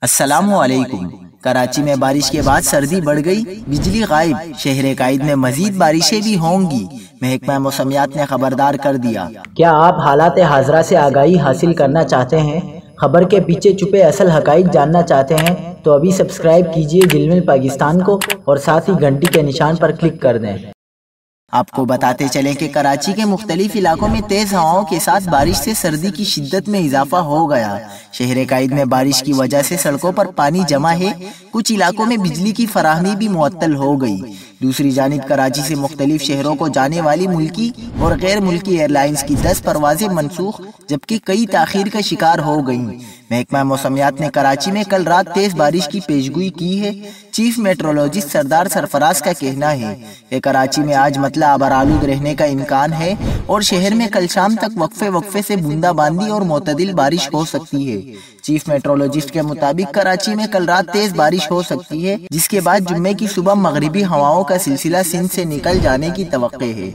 السلام علیکم۔ کراچی میں بارش کے بعد سردی بڑھ گئی، بجلی غائب، شہر قائد میں مزید بارشیں بھی ہوں گی، محکمہ موسمیات نے خبردار کر دیا۔ کیا آپ حالات حاضرہ سے آگاہی حاصل کرنا چاہتے ہیں؟ خبر کے پیچھے چھپے اصل حقائق جاننا چاہتے ہیں تو ابھی سبسکرائب کیجئے جلمل پاکستان کو اور ساتھ ہی گھنٹی کے نشان پر کلک کر دیں۔ آپ کو بتاتے چلیں کہ کراچی کے مختلف علاقوں میں تیز ہواؤں کے ساتھ بارش سے سردی کی شدت میں اضافہ ہو گیا۔ شہر قائد میں بارش کی وجہ سے سڑکوں پر پانی جمع ہے، کچھ علاقوں میں بجلی کی فراہمی بھی معطل ہو گئی۔ دوسری جانب کراچی سے مختلف شہروں کو جانے والی ملکی اور غیر ملکی ایئر لائنز کی 10 پروازیں منسوخ جبکہ کئی تاخیر کا شکار ہو گئیں۔ محکمہ موسمیات نے کراچی میں کل رات تیز بارش کی پیشگوئی کی ہے۔ چیف میٹرولوجسٹ سردار سرفراز کا کہنا ہے کہ کراچی میں آج مطلع آبرآلود رہنے کا امکان ہے اور شہر میں کل شام تک وقفے سے بوندا باندی اور معتدل بارش ہو سکتی ہے۔ چیف میٹرولوجسٹ کے مطابق کراچی میں کل رات تیز بارش ہو سکتی ہے، جس کے بعد جمعے کی صبح مغربی ہواؤں کا سلسلہ سندھ سے نکل جانے کی توقع ہے۔